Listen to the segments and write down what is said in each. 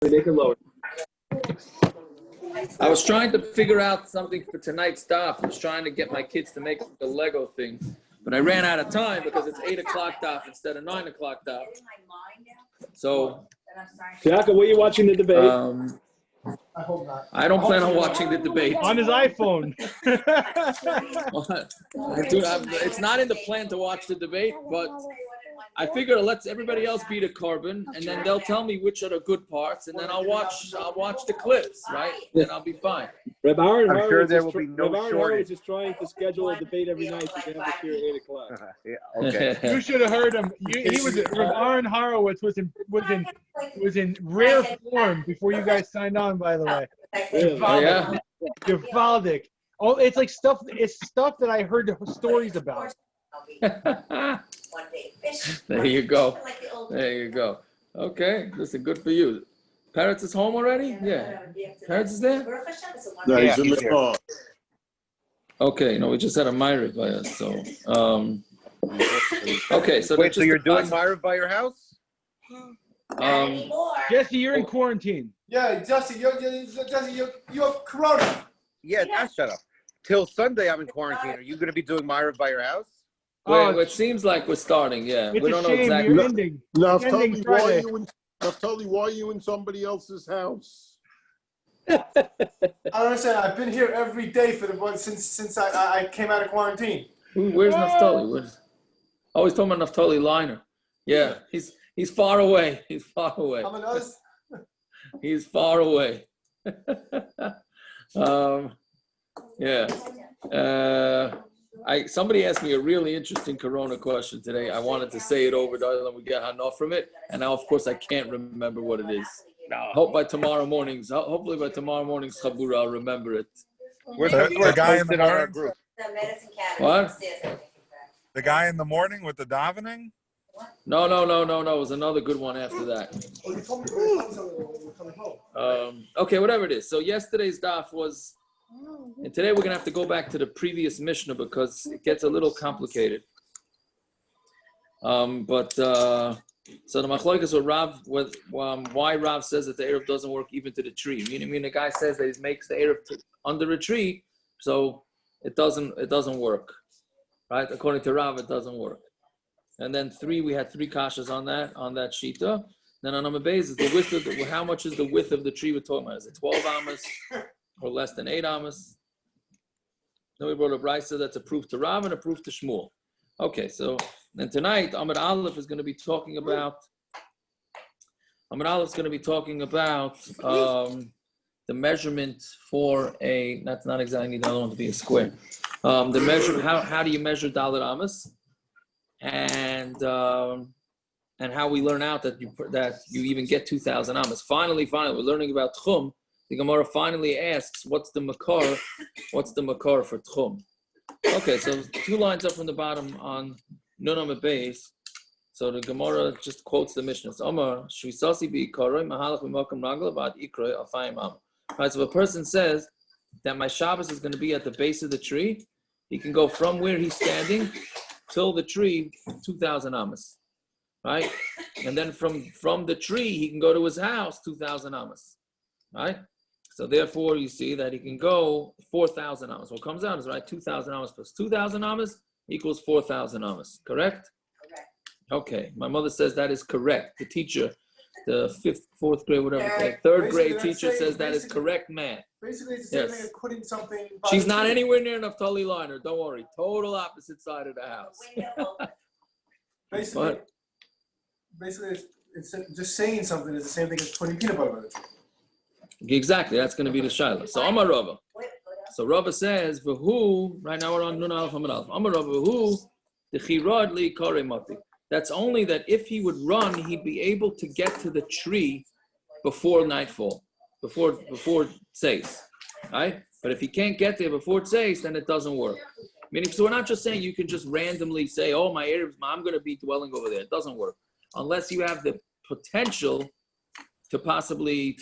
Make it lower. I was trying to figure out something for tonight's daf. I was trying to get my kids to make the Lego thing, but I ran out of time because it's 8 o'clock daf instead of 9 o'clock daf. So, Fiacca, where are you watching the debate? I hope not. I don't plan on watching the debate. On his iPhone. It's not in the plan to watch the debate, but I figure let's everybody else beat a carbon, and then they'll tell me which are the good parts, and then I'll watch the clips, right? Then I'll be fine. Reb Aaron I'm sure there will be no shortage. is just trying to schedule a debate every night so you can have it here at 8 o'clock. Yeah, okay. You should have heard him. He was Aaron Horowitz was in rare form before you guys signed on. By the way, Yeah. Givaldic. Oh, it's like stuff. It's stuff that I heard stories about. There you go. There you go. Okay, listen, good for you. Parrots is home already? Yeah. Parrots is there? Yeah, he's in the car. Okay, no, we just had a Myrick by us, so okay, so Wait, so you're doing Myrick by your house? Jesse, you're in quarantine. Yeah, Jesse, you have corona. Yeah, shut up. Till Sunday, I'm in quarantine. Are you going to be doing Myrick by your house? Well, it seems like we're starting, yeah. It's We don't a know shame exactly. you're ending. Naftali, Friday. why are you in somebody else's house? I don't understand. I've been here every day since I came out of quarantine. Where's Naftali? Oh, he's talking about Naftali Liner. Yeah, he's far away. He's far away. I'm another. He's far away. Yeah. Somebody asked me a really interesting Corona question today. I wanted to say it over, and we get enough from it. And now, of course, I can't remember what it is. Hopefully by tomorrow morning's Chabura, I'll remember it. Where's the guy in our group? What? The guy in the morning with the davening? No. It was another good one after that. Oh, you told me we're coming home. Okay, whatever it is. So yesterday's daf was, and today we're going to have to go back to the previous Mishna because it gets a little complicated. So the Machlokes with Rav, why Rav says that the eruv doesn't work even to the tree. Meaning the guy says that he makes the eruv under a tree, so it doesn't work, right? According to Rav, it doesn't work. And then we had three kashas on that shita. Then on Amud is the width how much is the width of the tree we're talking about? Is it 12 Amos or less than 8 Amos? Then we brought a brisa that's a proof to Rav and a proof to Shmuel. Okay, so then tonight Amud Aleph is going to be talking about the measurement for that's not exactly the other one to be a square. The measure, how do you measure Dalet Amos? And how we learn out that you even get 2,000 Amos. Finally, we're learning about techum. The Gemara finally asks, what's the makar for techum? Okay, so 2 lines up from the bottom on Nun Amud Beis. So the Gemara just quotes the Mishna. Right, so if a person says that my shabbos is going to be at the base of the tree, he can go from where he's standing till the tree 2,000 Amos. Right? And then from the tree, he can go to his house 2,000 Amos. Right? So therefore, you see that he can go 4,000 Amos. What comes out is, right, 2,000 Amos plus 2,000 Amos equals 4,000 Amos. Correct? Correct. Okay. My mother says that is correct. The teacher, the 5th, 4th grade, whatever, third grade teacher says that is correct math. Basically, it's the same thing as putting something. She's not anywhere near Naftali Liner. Don't worry. Total opposite side of the house. Basically, it's just saying something is the same thing as putting peanut butter on it. Exactly, that's going to be the shaila. So Amar Rava. So Rava says, "V'hu." Right now we're on Nun Aleph Amud Aleph. Amar Rava, "V'hu dechirad li kare mati." That's only that if he would run, he'd be able to get to the tree before nightfall, before tzeis, right? But if he can't get there before tzeis, then it doesn't work. Meaning, so we're not just saying you can just randomly say, "Oh, I'm going to be dwelling over there." It doesn't work unless you have the potential to possibly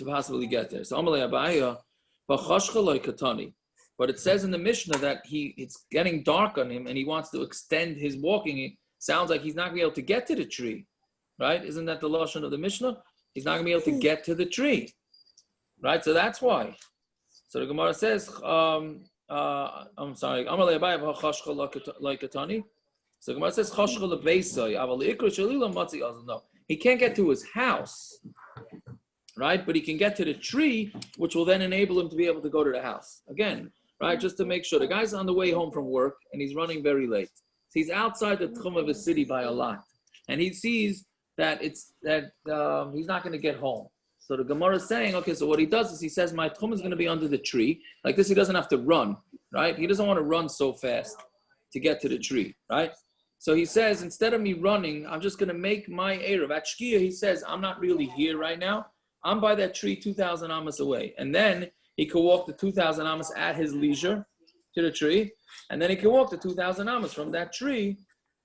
get there. So Amalei Abaya, katani. But it says in the Mishnah that it's getting dark on him and he wants to extend his walking. It sounds like he's not going to be able to get to the tree, right? Isn't that the lashon of the Mishnah? he's not going to be able to get to the tree, right? So that's why. So the Gemara says, I'm sorry. So the Gemara says, no, he can't get to his house, right? But he can get to the tree, which will then enable him to be able to go to the house. Again, right? Just to make sure. The guy's on the way home from work, and he's running very late. So he's outside the techum of his city by a lot. And he sees that he's not going to get home. So the Gemara is saying, okay, so what he does is he says, my techum is going to be under the tree. Like this, he doesn't have to run, right? He doesn't want to run so fast to get to the tree, right? So he says, instead of me running, I'm just going to make my eruv. At shkia, he says, I'm not really here right now. I'm by that tree 2,000 Amos away. And then he could walk the 2,000 Amos at his leisure to the tree. And then he can walk the 2,000 Amos from that tree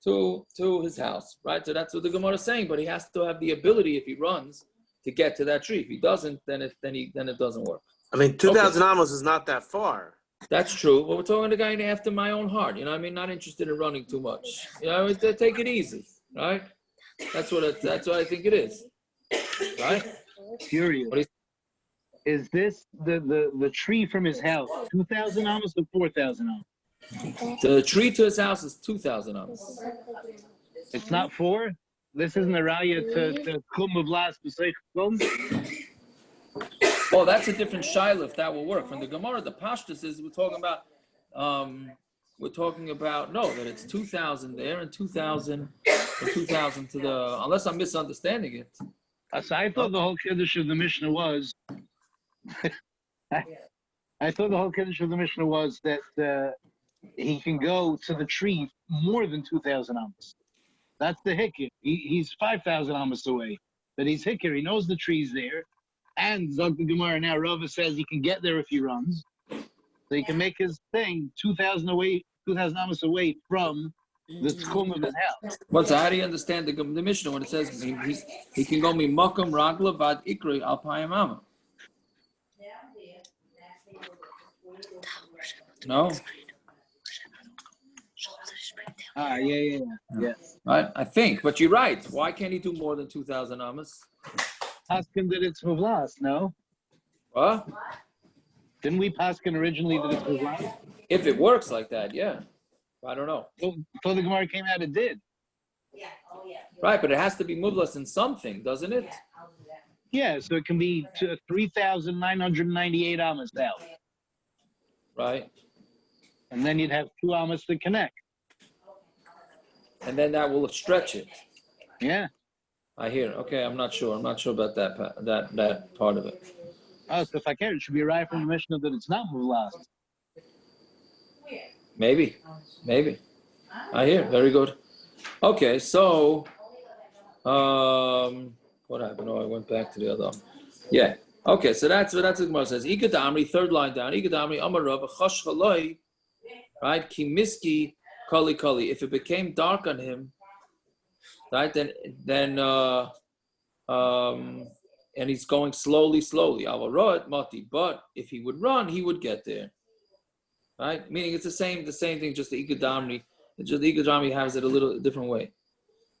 to his house, right? So that's what the Gemara is saying. But he has to have the ability, if he runs, to get to that tree. If he doesn't, then it doesn't work. I mean, 2,000 Amos is not that far. That's true. But we're talking to a guy after my own heart. You know what I mean? Not interested in running too much. You know, take it easy, right? That's what I think it is, right? Curious. Is this the tree from his house 2,000 Amos or 4,000 Amos? The tree to his house is 2,000 Amos. It's not 4? This isn't a raya to kum of last kum? Oh, that's a different shaila if that will work. From the Gemara, the Pashtus is we're talking about that it's 2,000 there and 2,000 to the, unless I'm misunderstanding it. So I thought the whole kiddush of the Mishna was that he can go to the tree more than 2,000 Amos. That's the hikir. He's 5,000 Amos away. But he's hikir. He knows the tree's there. And Dr. Gemara now, Rava says he can get there if he runs. So he can make his thing 2,000 Amos away from the techum of his house. But so how do you understand the Mishnah when it says he can go mimakam ragla vad ikri al payim ama? No. Yeah. Right, I think, but you're right. Why can't he do more than 2,000 Amos? Paskin that it's muvlas, no? What? Didn't we paskin originally that it's muvlas? If it works like that, yeah. I don't know. So the Gemara came out, it did. Right, but it has to be muvlas in something, doesn't it? Yeah, so it can be 3,998 Amos out. Right. And then you'd have 2 Amos to connect. And then that will stretch it. Yeah. I hear. Okay, I'm not sure. I'm not sure about that part of it. Oh, so if I care, it should be right from the Mishnah that it's not muvlas. Maybe. I hear. Very good. Okay, so what happened? Oh, I went back to the other. Yeah. Okay, so that's what the Gemara says. Ikadamri, third line down. Ikadamri Amarav Chosh Chaloi, right? Ki miski kali kali. If it became dark on him, right? Then and he's going slowly. Avarot mati. But if he would run, he would get there. Right? Meaning it's the same thing, just the Ikadamri. Just the Ikadamri has it a little different way.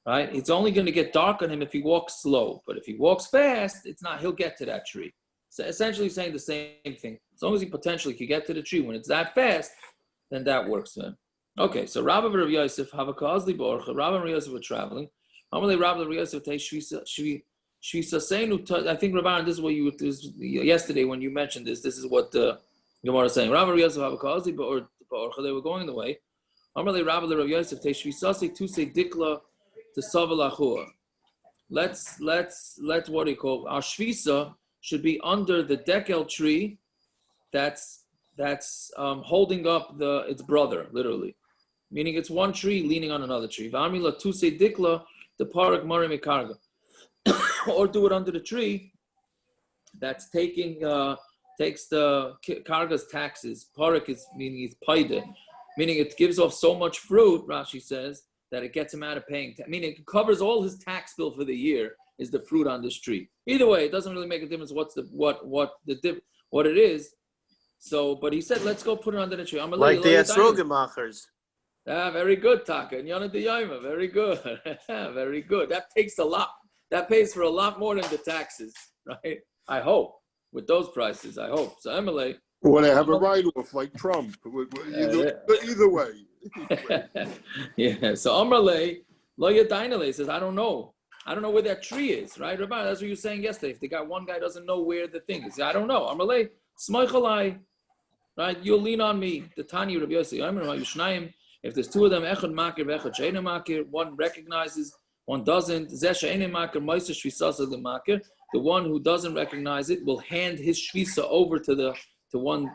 Right? It's only going to get dark on him if he walks slow. But if he walks fast, it's not, he'll get to that tree. So essentially saying the same thing. As long as he potentially could get to the tree when it's that fast, then that works for him. Okay, so Rabbi and Rav Yosef have a Kazli Borcha. Rabbi and Rav Yosef were traveling. Amalei Rabbi and Rav Yosef take Shvisa Seinu. I think Rabbi, this is what you yesterday when you mentioned this. This is what the Gemara is saying. Rabbi and Rav Yosef have a Kazli Borcha. They were going the way. Amalei Rabbi and Rav Yosef take Shvisa Se Tu Se Dikla to Savalachua. Let's what do you call our Shvisa should be under the dekel tree that's holding up its brother, literally. Meaning it's one tree leaning on another tree. V'amila tuse dikla the parak mari mekarga. Or do it under the tree that's takes the karga's taxes. Parak is meaning it's paida. Meaning it gives off so much fruit, Rashi says, that it gets him out of paying. Meaning it covers all his tax bill for the year is the fruit on this tree. Either way, it doesn't really make a difference what it is. So, but he said, let's go put it under the tree. Like the Esrogemachers. Very good, Taka. And Yana de Yaima, very good. Very good. That takes a lot. that pays for a lot more than the taxes, right? I hope with those prices. I hope so. Emily. Or they have a write-off like Trump. Either way. Yeah. So Amrle lo yadainale says, I don't know. I don't know where that tree is, right? Rabbi, that's what you were saying yesterday. If one guy doesn't know where the thing is, I don't know. Amrle smoichalai, right? You'll lean on me. The Tanya Rabbi Yossi. If there's two of them, echad makir, echad she'ena makir, one recognizes, one doesn't. Zeh she'ena makir, moiser shvisasa the makir. The one who doesn't recognize it will hand his shvisa over to one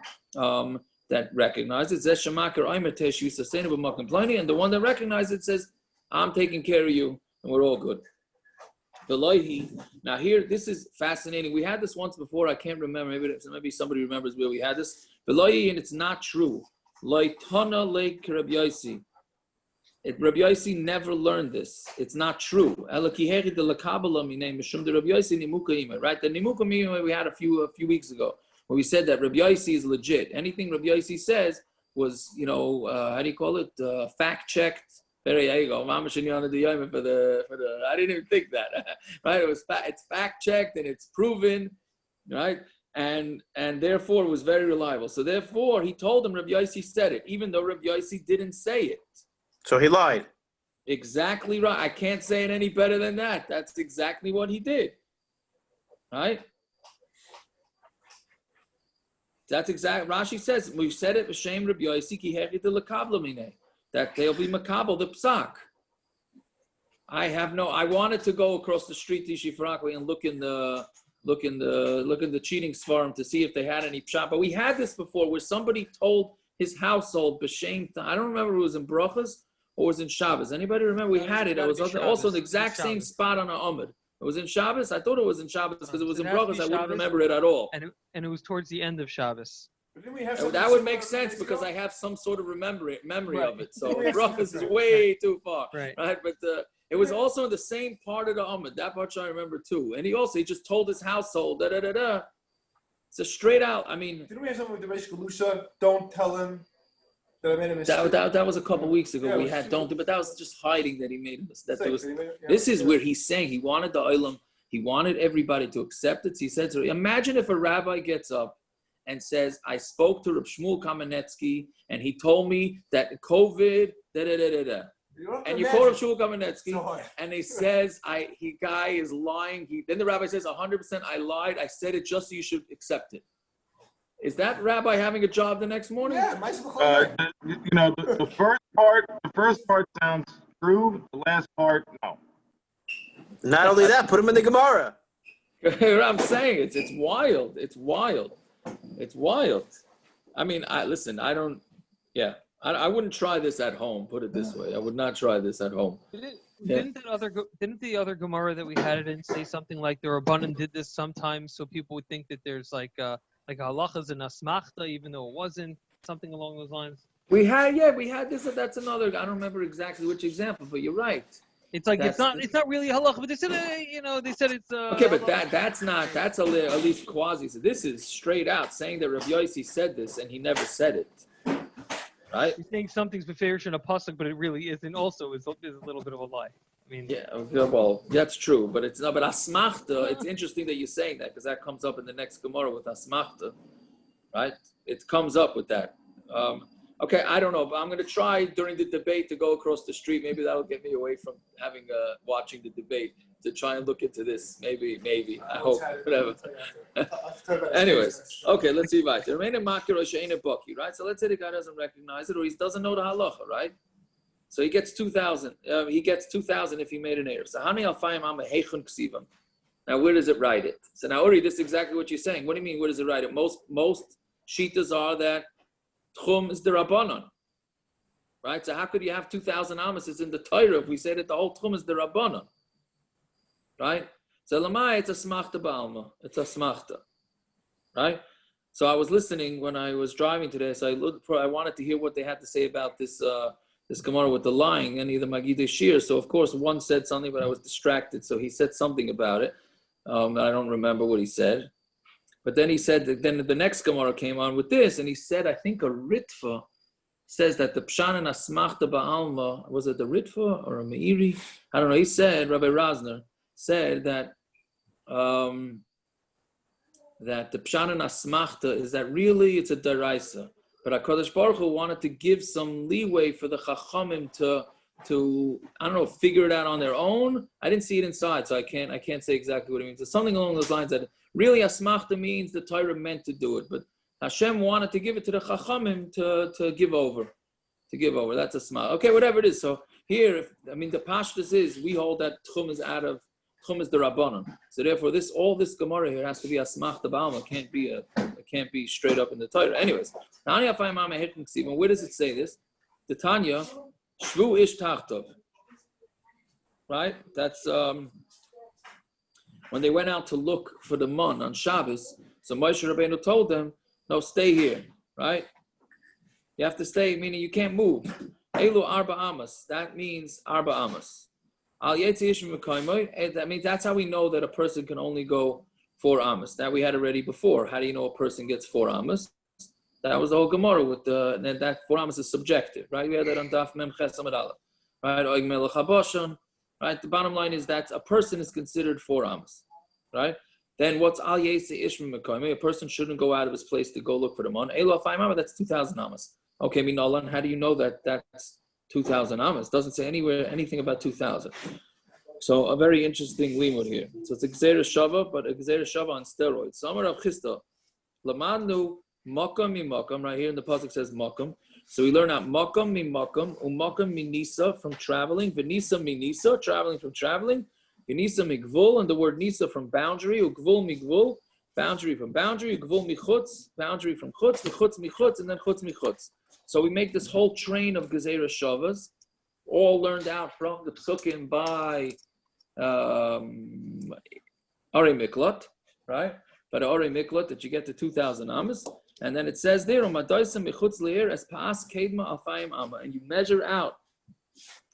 that recognizes it. Zeh shemakir oimer teh shvisa seinu b'makom ploni, and the one that recognizes it says, I'm taking care of you, and we're all good. Now here, this is fascinating. We had this once before. I can't remember. Maybe somebody remembers where we had this. And it's not true. Rabbi Yossi never learned this. It's not true. Right? The nimuka we had a few weeks ago, where we said that Rabbi Yossi is legit. Anything Rabbi Yossi says was, how do you call it? Fact checked. There you go. I didn't even think that. Right? It's fact checked and it's proven, right? And therefore it was very reliable. So therefore he told him Rabbi Yossi said it, even though Rabbi Yossi didn't say it. So he lied. Exactly right. I can't say it any better than that. That's exactly what he did. Right? That's exactly. Rashi says we said it. V'shem Rabbi Yossi ki hechit lekabla minei. That they'll be makabel the psak. I wanted to go across the street to Shifrakli and look in the cheating svarim to see if they had any pshat. But we had this before where somebody told his household b'shem. I don't remember if it was in brachas or it was in Shabbos. Anybody remember? We had it. It was also the exact same spot on our Amud. It was in Shabbos. I thought it was in Shabbos because it was in brachas. I wouldn't remember it at all. And it was towards the end of Shabbos. That would make sense because I have some sort of memory of it. So brachas is way too far, right? But it was also in the same part of the Amud. That part I remember too. And he just told his household It's a straight out. I mean, didn't we have something with the Reish Galusha? Don't tell him that I made a mistake. That was a couple weeks ago. We had don't do, but that was just hiding that he made a mistake. This is where he's saying he wanted the olam. He wanted everybody to accept it. So he said, imagine if a rabbi gets up and says, I spoke to Reb Shmuel Kamenetsky, and he told me that COVID, And you quote Reb Shmuel Kamenetsky, and he says, guy is lying. Then the rabbi says, 100% I lied. I said it just so you should accept it. Is that rabbi having a job the next morning? Yeah, the first part sounds true. The last part, no. Not only that, put him in the Gemara. I'm saying it's wild. It's wild. I mean, I wouldn't try this at home. Put it this way, I would not try this at home. Didn't the other Gemara that we had it in say something like the Rabbanan did this sometimes, so people would think that there's like halachas and asmachta, even though it wasn't, something along those lines. We had this. That's another. I don't remember exactly which example, but you're right. It's like it's not really halacha, but they said it's okay, but that's at least quasi. So this is straight out saying that Rabbi Yossi said this and he never said it, right? He's saying something's beferish in a pasuk, but it really isn't. Also, is a little bit of a lie. I mean, well, that's true, but it's not. But asmachta, it's interesting that you're saying that because that comes up in the next Gemara with asmachta, right? It comes up with that. Okay, I don't know, but I'm going to try during the debate to go across the street. Maybe that'll get me away from watching the debate to try and look into this. Maybe. I hope. Whatever. Anyways, okay, let's see. Right. Right? So let's say the guy doesn't recognize it or he doesn't know the halacha, right? So he gets 2,000. He gets 2,000 if he made an eruv. So hani alfayim am heichun ksivam. Now where does it write it? So now Uri, this is exactly what you're saying. What do you mean? Where does it write it? Most shitas are that techum is the rabbanon, right? So how could you have 2,000 Amos in the Torah if we say that the whole techum is the rabbanon, right? So lamai, it's a smachta ba'alma. It's a smachta, right? So I was listening when I was driving today. So I wanted to hear what they had to say about this Gemara with the lying and the Magidei Shir. So of course one said something, but I was distracted. So he said something about it. I don't remember what he said. But then he said that then the next Gemara came on with this, and he said, I think a Ritva says that the Pshan and Asmachta Ba'alma, was it the Ritva or a Meiri? I don't know. He said, Rabbi Razner said that that the Pshan and Asmachta is that really it's a deraisa. But HaKadosh Baruch Hu wanted to give some leeway for the Chachamim to I don't know, figure it out on their own. I didn't see it inside, so I can't say exactly what it means. It's something along those lines that really Asmachta means the Torah meant to do it, but Hashem wanted to give it to the Chachamim to give over. To give over. That's a smile. Okay, whatever it is. So here, the Pashtus is we hold that techum is techum is the Rabbanon. So therefore, all this Gemara here has to be Asmachta Ba'alma. It can't be straight up in the Torah. Anyways, where does it say this? The Tanya, Shvu Ish Tachtov. Right? That's when they went out to look for the man on Shabbos. So Moshe Rabbeinu told them, no, stay here. Right? You have to stay, meaning you can't move. Elu Arba Amos. That means Arba Amos. Al Yetzi Ishim Mekaymoy. That means that's how we know that a person can only go 4 Amos. That we had already before. How do you know a person gets 4 Amos? That was the whole Gemara with that 4 Amos is subjective, right? We had that on Daf Mem Ches Amud Aleph, right? Oig Melech HaBoshan, right? The bottom line is that a person is considered 4 Amos, right? Then what's Al Yetzi Ishim Mekaymoy? A person shouldn't go out of his place to go look for the man. Elu Afayim Amos. That's 2,000 Amos. Okay, Minolan, how do you know that that's 2,000 Amos? Doesn't say anywhere anything about 2,000. So a very interesting limud here. So it's a Gzeira Shava, but a Gzeira Shava on steroids. Samar Rav Chisda, Lamadnu Makam mi Makam, right here in the pasuk says Makam. So we learn out Makam mi Makam, Umakam mi Nisa from traveling, Venisa mi Nisa, traveling from traveling, Venisa mi Gvul, and the word Nisa from boundary, Ugvul mi Gvul, boundary from boundary, Gvul mi Chutz, boundary from Chutz, Chutz mi Chutz, and then Chutz mi Chutz. So we make this whole train of Gezeira Shavas, all learned out from the Psukim by Ari Miklat, right? By the Ari Miklat that you get to 2,000 Amos. And then it says there, and you measure out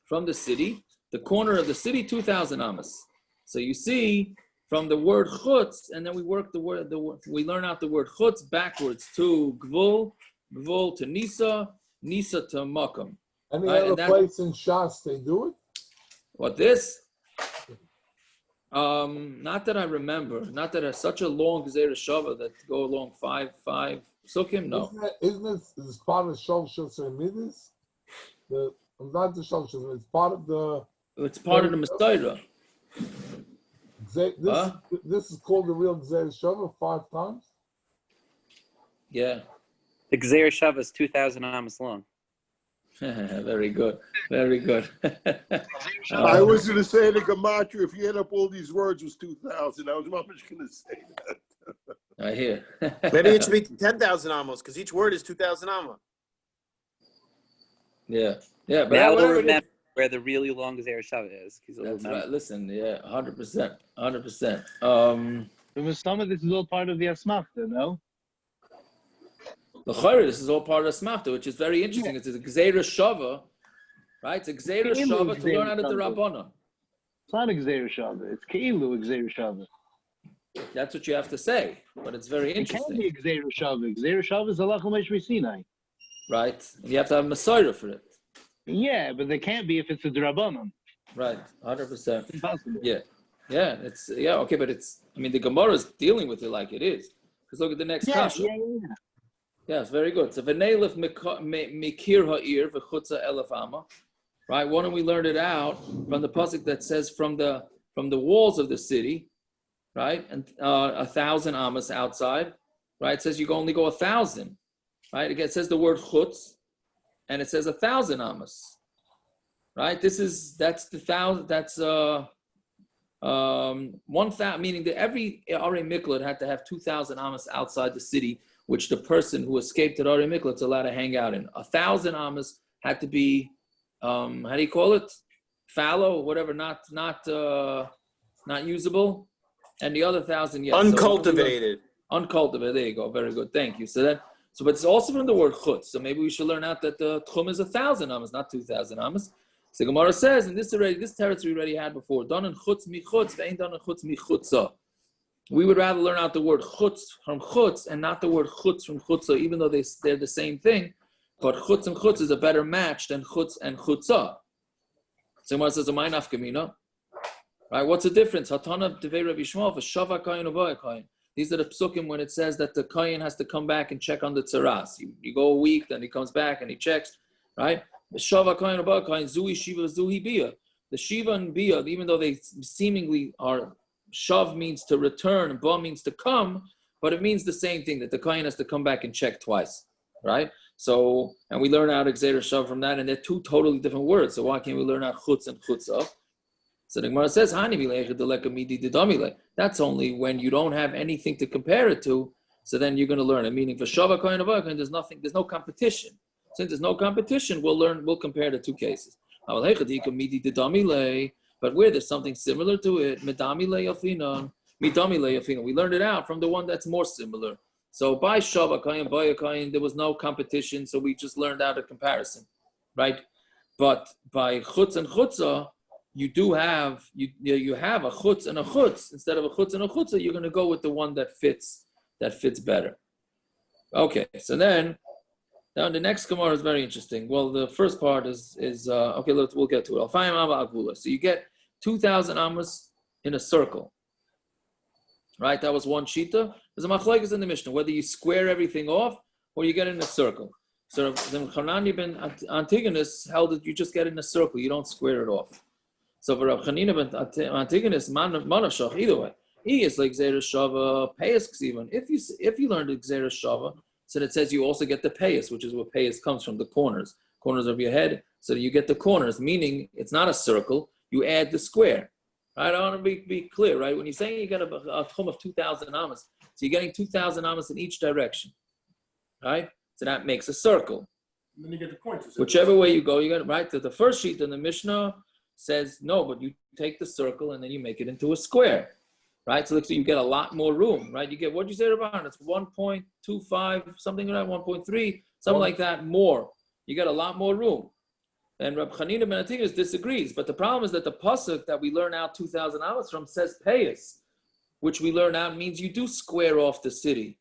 from the city, the corner of the city, 2,000 Amos. So you see from the word Chutz, and then we work we learn out the word Chutz backwards to Gvul, Gvul to Nisa, Nisa to Makam. Any other place in Shas they do it? What this? Not that I remember. Not that it's such a long Gezeira Shava that go along five Sukkim. No. Isn't it part of Shol Shel Midas? Not the Shol Shel, it's part of the. It's part of the Messiah. This is called the real Gezeira Shava 5 times. Yeah. The Gezeira Shava is 2,000 Amos long. Very good. Very good. I was going to say the Gematria, if you add up all these words, was 2,000. I was going to say that. I hear. Maybe it should be 10,000 Amos, because each word is 2,000 Amos. Yeah. Yeah. But now we'll remember where the really long Gezeira Shava is. That's right. Listen, yeah, 100%. 100%. Some of this is all part of the Asmachta, no? This is all part of Smachta, which is very interesting. Yeah. It's a Gzeira Shava, right? It's a Gzeira Shava to learn out of the Rabbanon. It's not a Gzeira Shava. It's Keilu a Gzeira Shava. That's what you have to say, but it's very interesting. It can't be a Gzeira Shava. Gzeira Shava is Allah Chumash Sinai. Right. And you have to have a Messiah for it. Yeah, but they can't be if it's a Drabanon. Right. 100%. Impossible. Yeah. Yeah. Okay, but the Gemara is dealing with it like it is. Because look at the next kasha. Yeah. Yes, very good. So v'neilif mikir ha'ir v'chutza elef ama, right? Why don't we learn it out from the pasuk that says from the walls of the city, right? And 1,000 amas outside, right? It says you can only go 1,000, right? Again, it says the word chutz, and it says 1,000 amas, right? That's the 1,000. That's 1,000, meaning that every Arei Miklat had to have 2,000 amas outside the city, which the person who escaped at Arei Miklat is allowed to hang out in. 1,000 amas had to be, how do you call it? Fallow, whatever, not usable. And the other 1,000, yes. Uncultivated. Uncultivated, there you go, very good, thank you. But it's also from the word chutz. So maybe we should learn out that the techum is 1,000 amas, not 2,000 amas. So Gemara says, and this territory we already had before, done in chutz mi chutz, ve'ein done in chutz mi chutza. We would rather learn out the word chutz from chutz and not the word chutz from chutza, even though they're the same thing. But chutz and chutz is a better match than chutz and chutza. So Gemara says, "Amay nafkamina." Right? What's the difference? Hatana devei Rabbi Shmuel for shava kain u'boy kain. These are the psukim when it says that the kain has to come back and check on the tzaras. You go a week, then he comes back and he checks, right? Shava kain u'boy kain zui shiva zui bia. The shiva and bia, even though they seemingly are, shav means to return, and ba means to come, but it means the same thing, that the kain has to come back and check twice, right? So, and we learn out Gzeira Shav from that, and they're two totally different words. So why can't we learn out chutz and chutzah? So the Gemara says, that's only when you don't have anything to compare it to, so then you're going to learn it. Meaning for Shava Kohen Avah, there's no competition. Since there's no competition, we'll compare the two cases. But where there's something similar to it, we learned it out from the one that's more similar. So by Shava Kohen, by Kohen, there was no competition, so we just learned out a comparison, right? But by chutz and chutzah, you have a chutz and a chutz. Instead of a chutz and a chutzah, you're going to go with the one that fits better. Okay, so then now the next Gemara is very interesting. Well, the first part is okay. We'll get to it. So you get 2,000 amos in a circle, right? That was one shita. There's a Machlokes in the Mishna whether you square everything off or you get in a circle. So the Chanani ben Antigonus held that you just get in a circle, you don't square it off. So for Rav Chanina ben Antigonus, manashach, either way, he is like Gzeira Shava Payas Ksivan. If you learned Gzeira Shava, so it says you also get the Payas, which is where Payas comes from, the corners of your head. So you get the corners, meaning it's not a circle. You add the square. Right? I want to be clear, right? When you're saying you get a techum of 2,000 amos, so you're getting 2,000 amos in each direction, right? So that makes a circle. And then you get the points. Whichever way you go, you get it right. To the first sheet in the Mishnah says no, but you take the circle and then you make it into a square, right? So you get a lot more room, right? You get, what'd you say about it? It's 1.25, something like that, 1.3, something like that more. You get a lot more room. And Rab Chanina ben Antigonus disagrees, but the problem is that the pasuk that we learn out 2,000 hours from says payas, which we learn out means you do square off the city.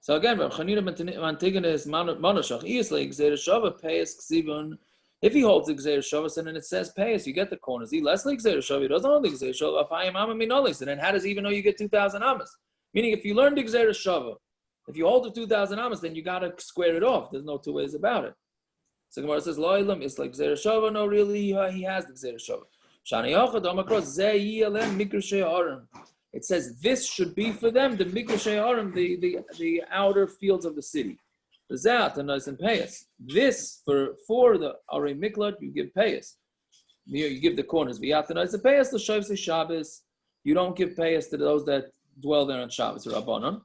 So again, Rab Chanina ben Antigonus manashach like Gzeira Shava payas ksivon. If he holds the Gzeira Shava, then it says payas, you get the corners. He less like Gzeira Shava, he doesn't hold the Gzeira Shava. So then how does he even know you get 2,000 amas? Meaning if you learn the Gzeira Shava, if you hold the 2,000 amas, then you got to square it off. There's no two ways about it. So Gemara says, Lo'ilam, it's like Gzeira Shava. No, really, he has the Gzeira Shava. It says this should be for them, the Mikrashei Arim, the outer fields of the city. The Zat and Payas. This for the Ari Miklat, you give Payas. You give the corners. V'yatanais and Payas, the Shavsei Shabbos. You don't give Payas to those that dwell there on Shabbos or Rabbanon.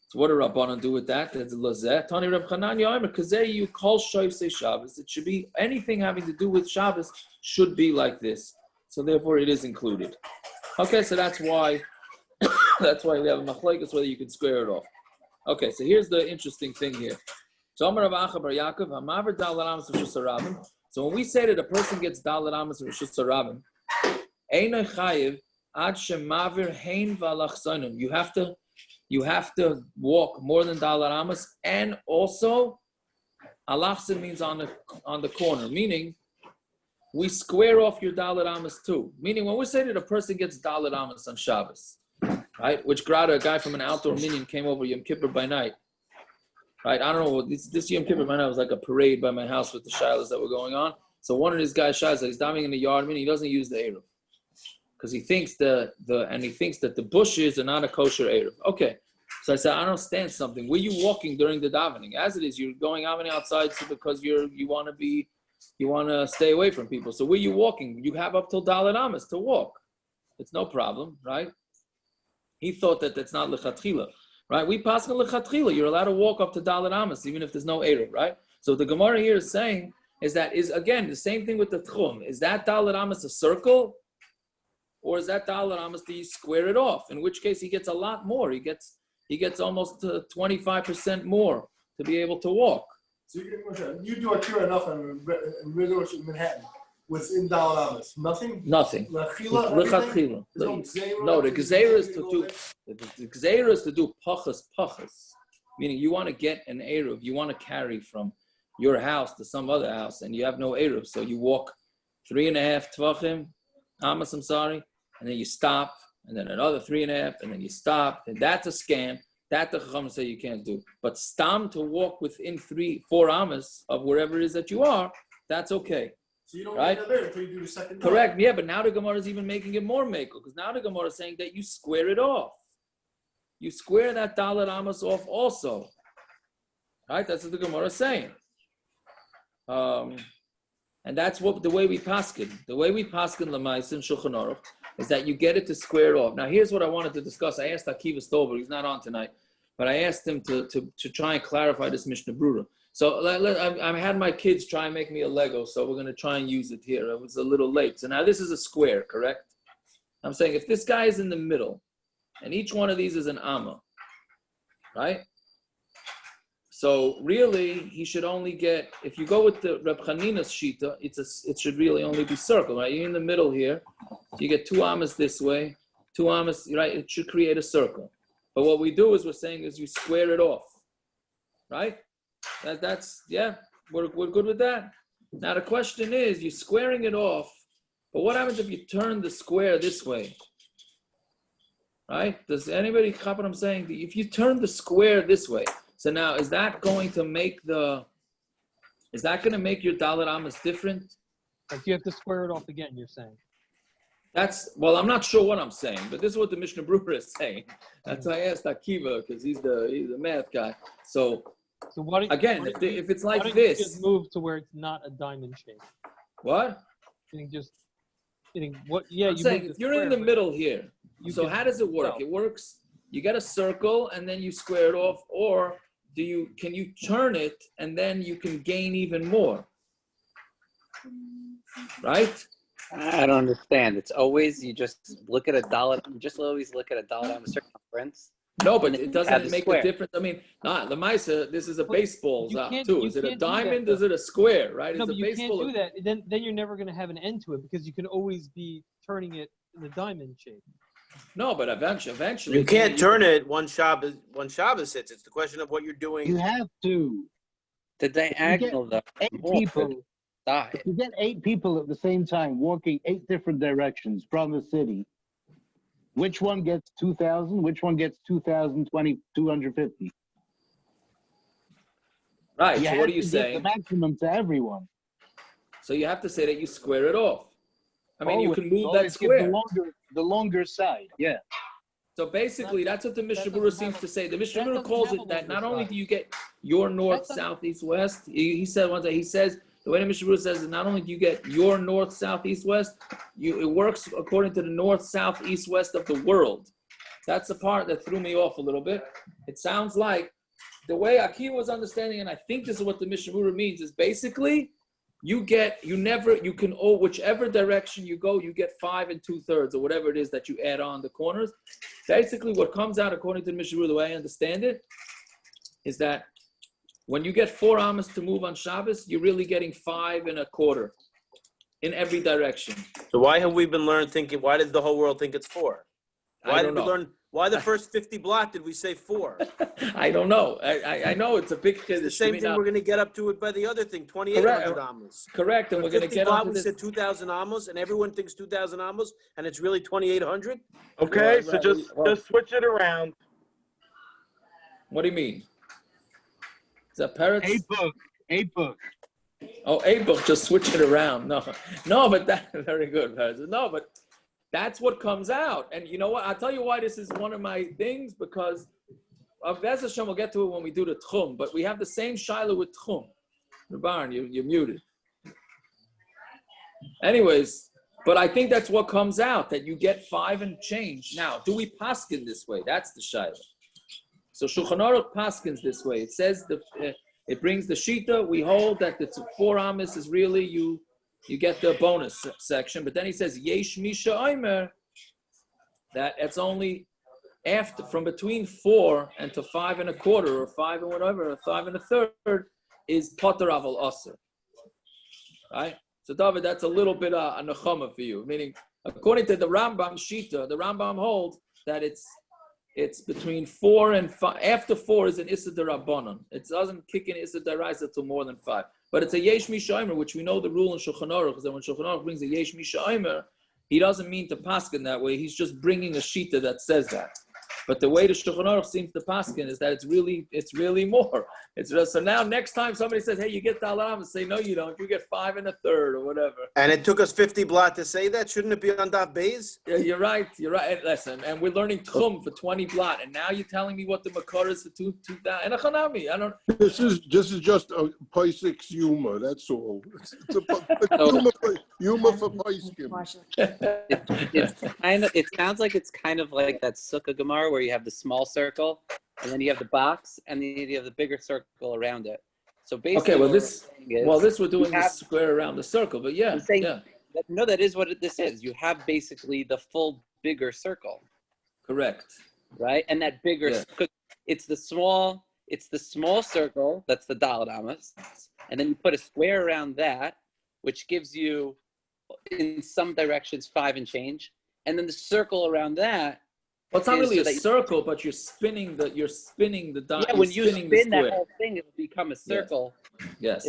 So what do Rabbanon do with that? That's Lazeh. Tani Reb Chanan Yomer, Kazeh you call Shavsei Shabbos. It should be anything having to do with Shabbos should be like this. So therefore it is included. Okay, so that's why we have a Machlokes whether you can square it off. Okay, so here's the interesting thing here. So when we say that a person gets Dalet Amos of Rishus Harabim, Einay Chayiv Ad Shemavir Hein V'Alachsonim. You have to walk more than Dalet Amos, and also Alachsin means on the corner, meaning we square off your Dalet Amos too. Meaning when we say that a person gets Dalet Amos on Shabbos, right? Which Grada, a guy from an outdoor minion, came over Yom Kippur by night. Right? I don't know, this Yom Kippur by night was like a parade by my house with the shilas that were going on. So one of these guys shilas, he's diving in the yard, meaning he doesn't use the eruv. Because he thinks that the bushes are not a kosher eruv. Okay. So I said, I don't stand something. Were you walking during the davening? As it is, you're going outside because you want to stay away from people. So were you walking? You have up till Dalet Amos to walk. It's no problem, right? He thought that that's not lechatchila, right? We pass on lechatchila. You're allowed to walk up to Dalet Amos even if there's no eruv, right? So the Gemara here is saying is again the same thing with the techum. Is that Dalet Amos a circle, or is that Dalet Amos do you square it off? In which case he gets a lot more. He gets almost 25% more to be able to walk. So you do Akira enough in Manhattan within Dalet Amos. Nothing? Nothing. Lechatchila. No, the Gzeira is to do pachas. Meaning you want to get an eruv, you want to carry from your house to some other house, and you have no eruv, so you walk 3.5 tvachim, Amos, I'm sorry, and then you stop, and then another 3.5, and then you stop, and that's a scam. That the Chacham say you can't do. But stam to walk within 4 Amos of wherever it is that you are, that's okay. So you don't right? get there until you do the second. Correct, yeah, but now the Gemara is even making it more makel, because now the Gemara is saying that you square it off. You square that Dalet Amos off also. Right? That's what the Gemara is saying. And that's what the way we paskin. The way we paskin Lamais in Shulchan Aruch is that you get it to square off. Now, here's what I wanted to discuss. I asked Akiva Stover, he's not on tonight, but I asked him to try and clarify this Mishnah Brura. So I had my kids try and make me a Lego, so we're going to try and use it here. It was a little late. So now this is a square, correct? I'm saying if this guy is in the middle, and each one of these is an Amma, right? So really, he should only get, if you go with the Reb Chanina's Shita, it should really only be circle, right? You're in the middle here, so you get 2 Amas this way, 2 Amas, right? It should create a circle. But what we do is we're saying is you square it off, right? That's we're good with that. Now the question is, you're squaring it off, but what happens if you turn the square this way? Right? Does anybody cop what I'm saying? If you turn the square this way, so now is that going to make your Dalet Amos different? Like you have to square it off again, you're saying. I'm not sure what I'm saying, but this is what the Mishnah Brura is saying. That's why I asked Akiva, because he's the math guy. So if it's like this, you just move to where it's not a diamond shape. What? I'm saying if you're in the middle here, so how does it work? It works. You get a circle and then you square it off, or can you turn it and then you can gain even more? Right? I don't understand. It's always you just look at a dollar. You just always look at a dollar on a circumference. No, but it doesn't make a difference. I mean, the Maisa, this is a baseball too. Is it a diamond? Is it a square? Right? No, but you can't do that. Then you're never going to have an end to it because you can always be turning it in the diamond shape. No, but eventually you can't turn it one Shabbos hits. It's the question of what you're doing. You have to. The diagonal, though. 8 people. If you get 8 people at the same time walking 8 different directions from the city, which one gets 2,000? Which one gets 250? Right. So what are you saying? The maximum to everyone. So you have to say that you square it off. I mean, you can move always that square. The longer side, yeah. So basically, that's what the Mishnah Brura seems to say. The Mishnah Brura calls it that not only do you get your north, south, east, west. He said one day. He says the way the Mishnah Brura says is not only do you get your north, south, east, west. It works according to the north, south, east, west of the world. That's the part that threw me off a little bit. It sounds like the way Akiva was understanding, and I think this is what the Mishnah Brura means, is basically whichever direction you go, you get 5 2/3 or whatever it is that you add on the corners. Basically, what comes out according to the Mishnah Brura, the way I understand it, is that when you get 4 Amos to move on Shabbos, you're really getting 5 1/4 in every direction. So why have we been thinking? Why does the whole world think it's 4? Why the first 50 block did we say 4? I don't know. I know it's a big chiddush. The same thing we're going to get up to it by the other thing, 2,800 amos. Correct, and we're going to get up to we said 2,000 amos, and everyone thinks 2,000 amos, and it's really 2,800. Okay, so just switch it around. What do you mean? Is that parrots? 8 book. Oh, 8 book. Just switch it around. No, but that's very good. No, but that's what comes out. And you know what? I'll tell you why this is one of my things, because of Bez Hashem, we'll get to it when we do the techum, but we have the same shiloh with techum. Barn, you're muted. Anyways, but I think that's what comes out, that you get 5 and change. Now, do we paskin this way? That's the shiloh. So Shulchan Aruch paskins this way. It says, it brings the shita. We hold that the 4 Amos is really you get the bonus section, but then he says yesh misha omer, that it's only after from between 4 and to 5 1/4 or 5 and whatever, or 5 1/3 is potter aval aser. Right? So David, that's a little bit a nechama for you. Meaning, according to the Rambam Shita, the Rambam holds that it's between 4 and 5. After 4 is an Issa D'Rabbanan. It doesn't kick in Issa D'Oraisa to more than 5. But it's a yesh misha'imer, which we know the rule in Shulchan Aruch is that when Shulchan Aruch brings a yesh misha'imer, he doesn't mean to paskin that way. He's just bringing a shita that says that. But the way the Shulchan Aruch seems to paskin is that it's really more. It's just, so now next time somebody says, hey, you get Dalet Amos, say, no, you don't. You get 5 1/3 or whatever. And it took us 50 blot to say that. Shouldn't it be on Daf Beis? Yeah, you're right. Listen, and we're learning techum for 20 blot, and now you're telling me what the makar is for 2,000. And I don't. This is just a Paisik's humor. That's all. It's a humor for Paiskim. It sounds like it's kind of like that Sukkah Gemara where you have the small circle, and then you have the box, and then you have the bigger circle around it. So basically, okay. This we're doing the square around the circle, but yeah. No, that is what this is. You have basically the full bigger circle. Correct. Right, and that bigger, it's the small circle. That's the Dalet Amos, and then you put a square around that, which gives you, in some directions, 5 and change, and then the circle around that. Well, it's not really a circle, but you're spinning the dot. Yeah, when you spin that whole thing, it will become a circle. Yes.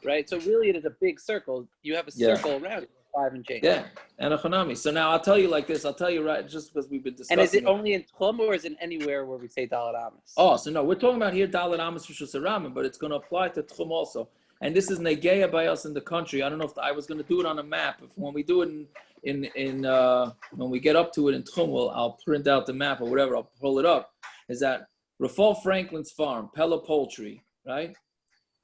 Right. So really, it is a big circle. You have a circle around it, 5 and change. Yeah, and a chanami. So now I'll tell you like this. I'll tell you right, just because we've been discussing. And is it only in techum or is it anywhere where we say Dalet Amos? Oh, so no, we're talking about here Dalet Amos Rishus Harama, but it's going to apply to techum also. And this is negeya by us in the country. I don't know if I was going to do it on a map. If when we do it when we get up to it in techum, I'll print out the map or whatever. I'll pull it up. Is that Rafal Franklin's farm, Pella Poultry, right?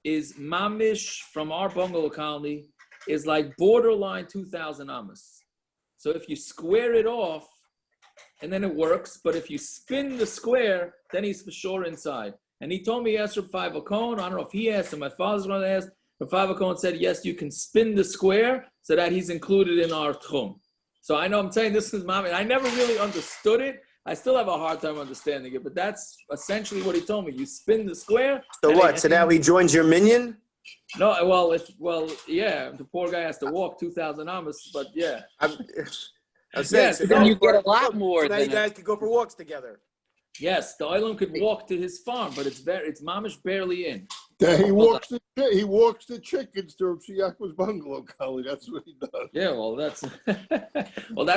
Is mamish from our bungalow colony is like borderline 2,000 amos. So if you square it off, and then it works. But if you spin the square, then he's for sure inside. And he told me he asked Reb Five Akon. I don't know if he asked, or my father's going to ask. Reb Five Akon said, yes, you can spin the square so that he's included in our techum. So I know I'm saying this is mamish. I never really understood it. I still have a hard time understanding it, but that's essentially what he told me. You spin the square. So what? So now he joins your minion? No, yeah. The poor guy has to walk 2,000 amos, but yeah. I'm saying, so then you get a lot more. So now you guys could go for walks together. Yes, the Olam could walk to his farm, but it's mamish barely in. Yeah, he walks the chickens to Yaakob's bungalow, Collie. That's what he does. Yeah, well, that's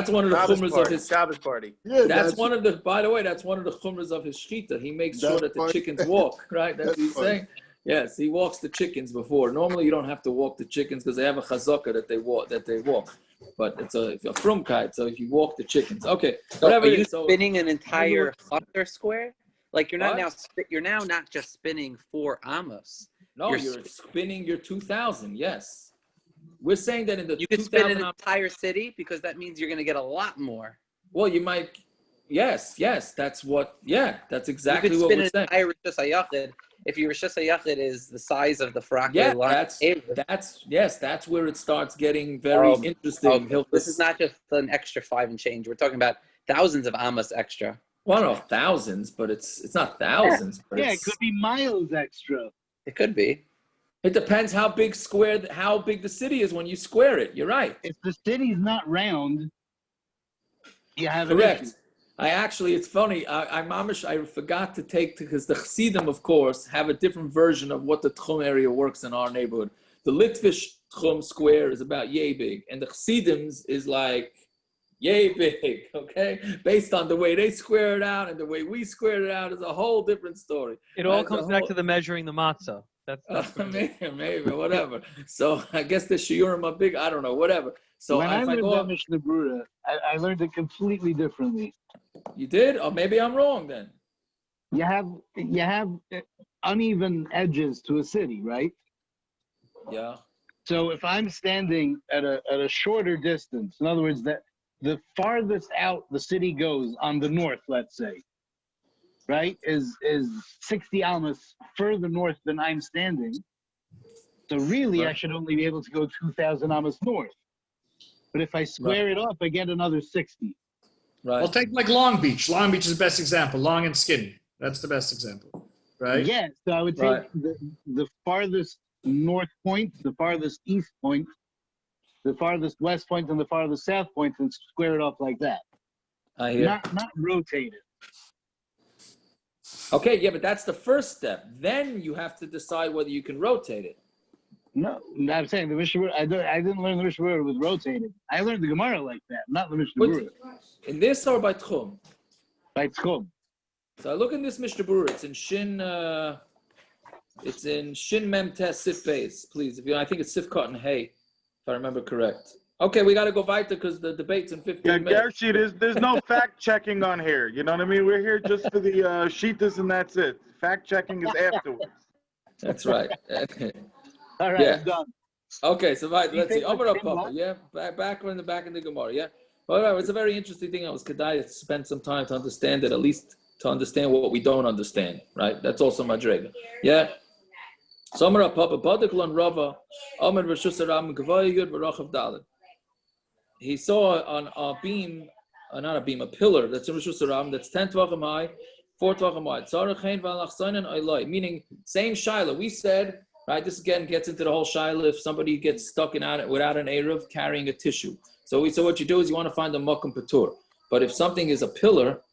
one of the chumras of his Shabbos party. Yeah, that's one of the. By the way, that's one of the chumras of his shita. He makes sure that the chickens walk. Right, that's what he's saying. Yes, he walks the chickens before. Normally, you don't have to walk the chickens because they have a chazaka that they walk. But it's a frumkeit, so if you walk the chickens, okay. So are you spinning an entire Hunter square? Like you're not not just spinning 4 amos. No, you're spinning your 2,000. Yes, we're saying that in the you could spin an entire city because that means you're going to get a lot more. Well, you might. Yes, that's what. Yeah, that's exactly you could what spin we're saying. Entire Rishus HaYachid. If your Rishus HaYachid is the size of the Frakle line, that's where it starts getting very interesting. This is not just an extra 5 and change. We're talking about thousands of amos extra. Well, no, thousands, but it's not thousands. But it could be miles extra. It could be. It depends how big the city is when you square it. You're right. If the city's not round, you have correct. An issue. It's funny. I forgot to take because the Chassidim, of course, have a different version of what the techum area works in our neighborhood. The Litvish techum square is about yay big, and the Chassidim's is like yay big. Okay, based on the way they square it out and the way we square it out is a whole different story. It all comes back to the measuring the matzah. That's maybe whatever. So I guess the shiurim are big. I don't know, whatever. So when I learned Mishna Brura, I learned it completely differently. You did? Or maybe I'm wrong then. You have uneven edges to a city, right? Yeah. So if I'm standing at a shorter distance, in other words, that the farthest out the city goes on the north, let's say, right, is 60 amos further north than I'm standing. So really, right. I should only be able to go 2,000 amos north. But if I square it off, I get another 60. Right. Well, take like Long Beach. Long Beach is the best example. Long and skinny. That's the best example, right? Yeah. So I would take the farthest north point, the farthest east point, the farthest west point, and the farthest south point, and square it off like that. I hear. Not rotate it. Okay, yeah, but that's the first step. Then you have to decide whether you can rotate it. No, I'm saying the Mishnah. I didn't learn the Mishnah with rotated. I learned the Gemara like that, not the Mishnah. In this or by techum? By techum. So I look in this Mishnah Berurah. It's in Shin. It's in Shin Mem Tes Sif Beis. Please, if you, I think it's Sif Cotton Hay, if I remember correct. Okay, we got to go weiter because the debate's in 15 minutes. Yeah, Gershi, there's no fact checking on here. You know what I mean? We're here just for the sheetas and that's it. Fact checking is afterwards. That's right. All right, I'm done. Okay, so right, let's see. Amar Papa, yeah, back in the Gemara, yeah. Well, it's a very interesting thing. I was kedai to spend some time to understand it, at least to understand what we don't understand, right? That's also madrega, yeah. So Amar Papa, Badiklan Rava, Amar Rishus Ram Gavaya Yud V'Rachav Dalet. He saw on a beam, not a beam, a pillar that's in Rishus Ram that's 10 tvachim high, 4 tvachim wide. Tzarech Hein V'Alachzainen Oilai, meaning same shaila. We said. Right, this again gets into the whole shaila if somebody gets stuck without an eruv carrying a tissue. So what you do is you want to find a makom patur. But if something is a pillar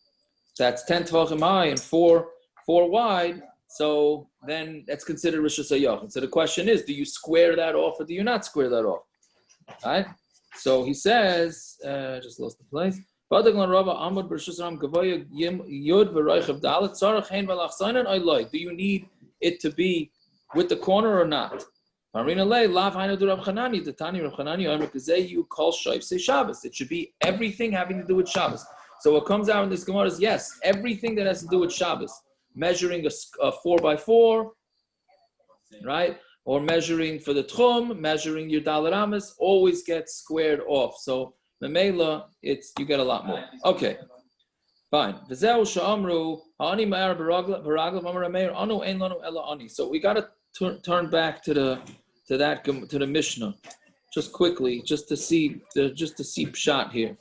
that's 10 tvachim high and 4 wide, so then that's considered rishus hayachid. So the question is, do you square that off or do you not square that off? Right? So he says, just lost the place. Do you need it to be with the corner or not? It should be everything having to do with Shabbos. So what comes out in this Gemara is yes, everything that has to do with Shabbos, measuring a 4x4, right? Or measuring for the techum, measuring your dalet amos, always gets squared off. So the mela, you get a lot more. Okay. Fine. So we got to turn back to the Mishnah, just quickly, just to see pshat here,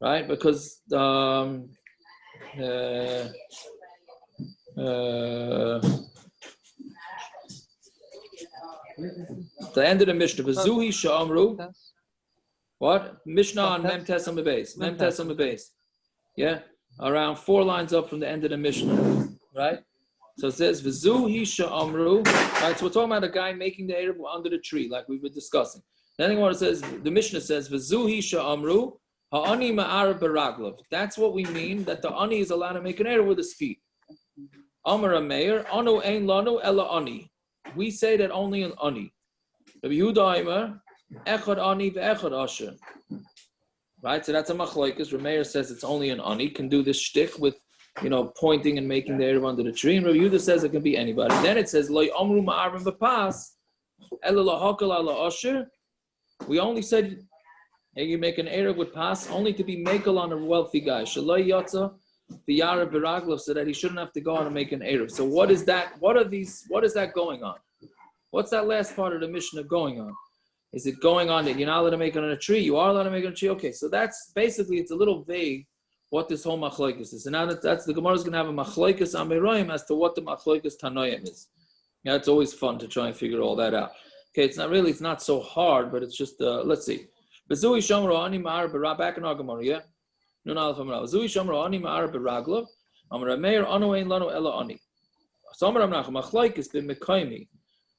right? Because the end of the Mishnah, V'zuhi sha'amru. What? Mishnah on Mem Tes on the base. Mem Tes on the base. Yeah, around 4 lines up from the end of the Mishnah, right? So it says, V'zuhi sha'amru. Right, so we're talking about a guy making the eruv under the tree, like we were discussing. Then it says, the Mishnah says, V'zuhi sha'amru, ha'ani ma'ar baraglav. That's what we mean, that the ani is allowed to make an eruv with his feet. Amar Meir, anu ein lanu ela ani. We say that only an ani. Rabbi Yehuda Aimer, echad ani ve'echad asher. Right, so that's a Machlokes. Meir says it's only an ani, can do this shtick with, pointing and making the eruv under the tree. And Rabbi Yehuda says it can be anybody. Then it says, Lo amru ma'arvim b'pas, ela lahakal ala asher. We only said, hey, you make an eruv with pas, only to be makel on a wealthy guy. Shaloi yatza v'yara b'raglav, so that he shouldn't have to go out and make an eruv. So what is that? What is that going on? What's that last part of the Mishnah going on? Is it going on that you're not allowed to make it on a tree? You are allowed to make it on a tree? Okay, so that's basically, it's a little vague what this whole Machlokes is. And now that's the Gemara is going to have a Machlokes Ameroim as to what the Machlokes Tanoim is. Yeah, it's always fun to try and figure all that out. Okay, it's not so hard, but it's just, let's see. Bezui Shomro Ani Ma'ar Barag, back in our Gemara, yeah? No, Bezui Shomro Ani Ma'ar Baraglav, Amar Meir Anu Ein Lanu Ela Ani. So Amar Amnach, Machlokes bin Mekaimi.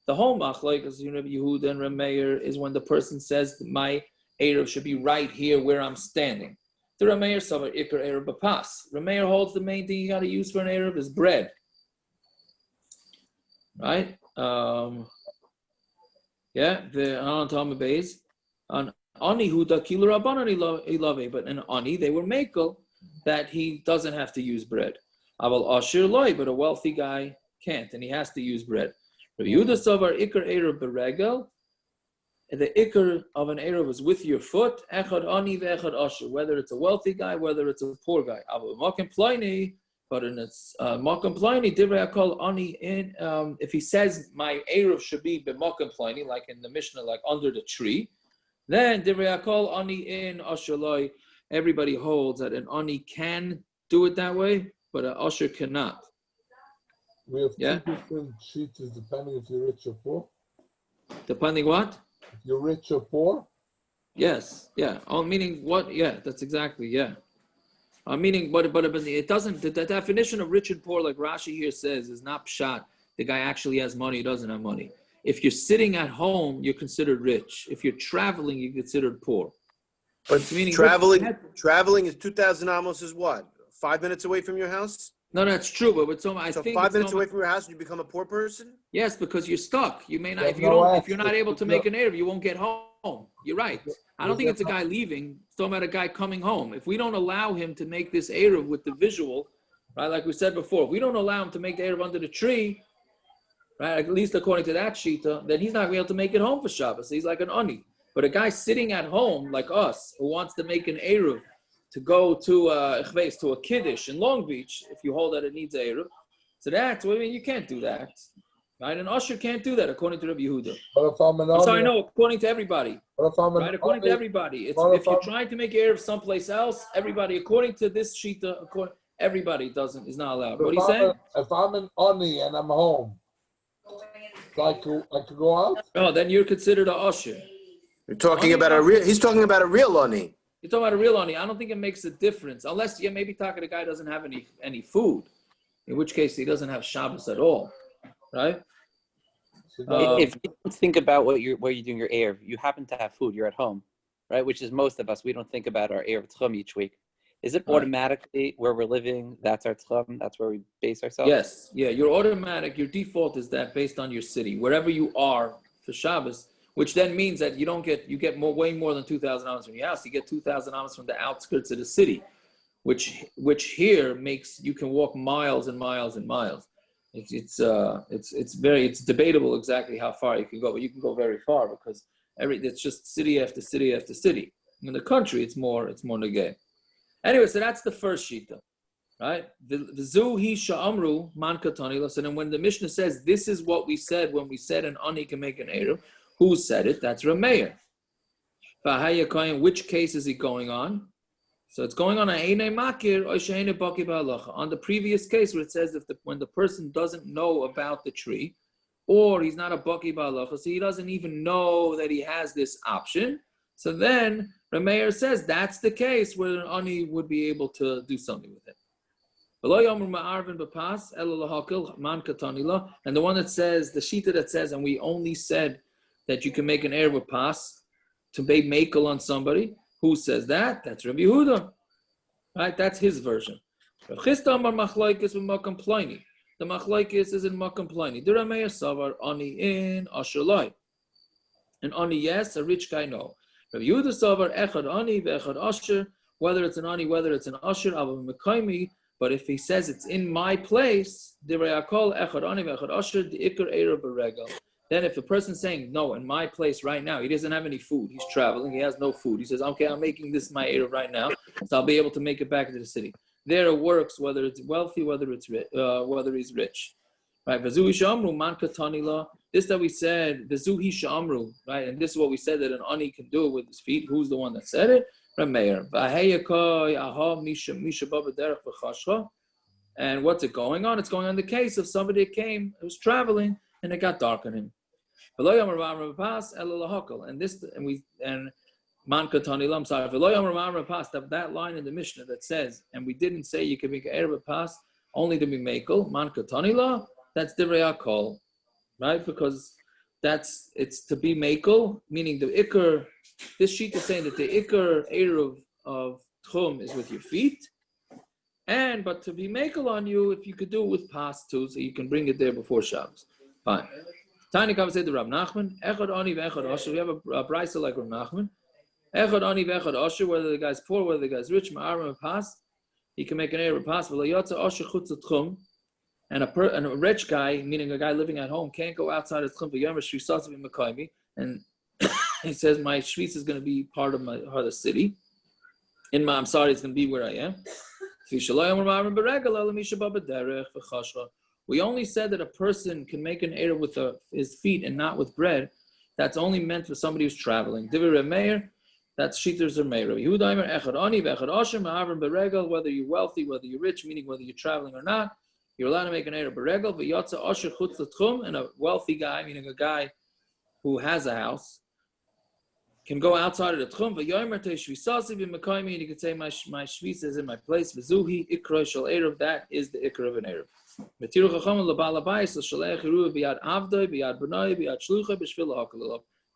The whole Machlokes, Rabbi Yehuda and Rabbi Meir, is when the person says my eruv should be right here where I'm standing. The Rabbi Meir savar ikar eruv b'pas. Rabbi Meir holds the main thing you got to use for an eruv is bread, right? The Anatama Beis on ani huda kilu rabbanon ilave, but in ani they were makel that he doesn't have to use bread. Aval ashir loy, but a wealthy guy can't, and he has to use bread. Rabbi Yehuda savar ikar eruv beregel. The ikar of an eruv is with your foot. Echad ani ve'echad asher. Whether it's a wealthy guy, whether it's a poor guy. Aval makom pliny, but in its makom pliny, divrei hakol ani in. If he says my eruv should be b'makom pliny, like in the Mishnah, like under the tree, then divrei hakol ani in asher loy. Everybody holds that an ani can do it that way, but an asher cannot. We have two different sheets depending if you're rich or poor. Depending what? If you're rich or poor? Yes, yeah. Oh, meaning what? Yeah, that's exactly, yeah. Meaning, but it doesn't, the definition of rich and poor, like Rashi here says, is not pshat. The guy actually has money, he doesn't have money. If you're sitting at home, you're considered rich. If you're traveling, you're considered poor. But meaning traveling is 2,000 amos is what? 5 minutes away from your house? No, that's true, but with I So think 5 minutes away from your house, you become a poor person? Yes, because you're stuck. You may not if you're not able to make an eruv, you won't get home. You're right. I don't think it's a guy leaving. It's talking about a guy coming home. If we don't allow him to make this eruv with the visual, right, like we said before, if we don't allow him to make the eruv under the tree, right, at least according to that shita, then he's not going to be able to make it home for Shabbos. He's like an ani. But a guy sitting at home like us who wants to make an eruv to go to a kiddush in Long Beach, if you hold that it needs eruv, so that's what I mean. You can't do that, right? An usher can't do that according to Rabbi Yehuda. But if I'm I'm sorry, no, according to everybody. But if I'm right, according to everybody, it's if you're trying to make eruv someplace else, everybody, according to this shita, everybody is not allowed. What are you saying? If I'm an ani and I'm home, I could go out. Oh, then you're considered a usher. You're talking about he's talking about a real ani. You're talking about a real ani. I don't think it makes a difference. Unless maybe the guy doesn't have any food. In which case he doesn't have Shabbos at all. Right? If you don't think about where you're doing your eruv, you happen to have food, you're at home, right? Which is most of us. We don't think about our eruv techum each week. Is it automatically where we're living, that's our techum, that's where we base ourselves? Yes. Yeah, your default is that based on your city. Wherever you are for Shabbos, which then means that you get way more than 2,000 amos from your house. You get 2,000 amos from the outskirts of the city, which here makes you can walk miles and miles and miles. It's debatable exactly how far you can go, but you can go very far because it's just city after city after city. In the country, it's more negay. Anyway, so that's the first shita, right? V'zu hi sha'amru man katani lo. So then when the Mishnah says this is what we said when we said an ani can make an eruv. Who said it? That's Rameir. Which case is he going on? So it's going on on the previous case where it says when the person doesn't know about the tree, or he's not a baki ba'alacha, so he doesn't even know that he has this option. So then Rameir says that's the case where an ani would be able to do something with it. And the one that says, the shita that says, and we only said that you can make an eruv pass to be makel on somebody. Who says that? That's Rabbi Yehuda. Right? That's his version. The Machlokes is in Makam Pliny. The Rameir Savar, ani in Asherlai. An ani, yes, a rich guy, no. Rabbi Yehuda Savar, echad ani, ve'echad asher, whether it's an ani, whether it's an asher, but if he says it's in my place, the Re'akol, echad ani, ve'echad asher, the ikar eruv beregel. Then if a person's saying, no, in my place right now, he doesn't have any food, he's traveling, he has no food. He says, okay, I'm making this my eruv right now, so I'll be able to make it back into the city. There it works, whether it's wealthy, whether he's rich. Right? This that we said, V'zuhi sha'amru, right? And this is what we said that an ani can do with his feet. Who's the one that said it? Rameir. And what's it going on? It's going on the case of somebody that came, who was traveling, and it got dark on him. And man katani lam, sorry. That line in the Mishnah that says, and we didn't say you can make an eruv pass only to be makel, man katani la, that's divrei hakol, right? Because it's to be makel, meaning the ikar. This sheet is saying that the ikar eruv of techum is with your feet, but to be makel on you, if you could do it with pass too, so you can bring it there before Shabbos. Fine. Tiny comes said to Rav Nachman, echad ani ve'echad asher. We have a brisa like Rav Nachman. Echad ani ve'echad asher. Whether the guy's poor, whether the guy's rich, ma'arim pass, he can make an eruv pass. And a rich guy, meaning a guy living at home, can't go outside his techum. And he says, my shvitz is going to be part of the city. I'm sorry, it's going to be where I am. We only said that a person can make an eruv with his feet and not with bread. That's only meant for somebody who's traveling. That's Shitter's or Meir. Whether you're wealthy, whether you're rich, meaning whether you're traveling or not, you're allowed to make an eruv beregel. And a wealthy guy, meaning a guy who has a house, can go outside of the techum. And you can say my shvisa is in my place. V'zuhi ikra shel eruv. That is the ikra of an eruv.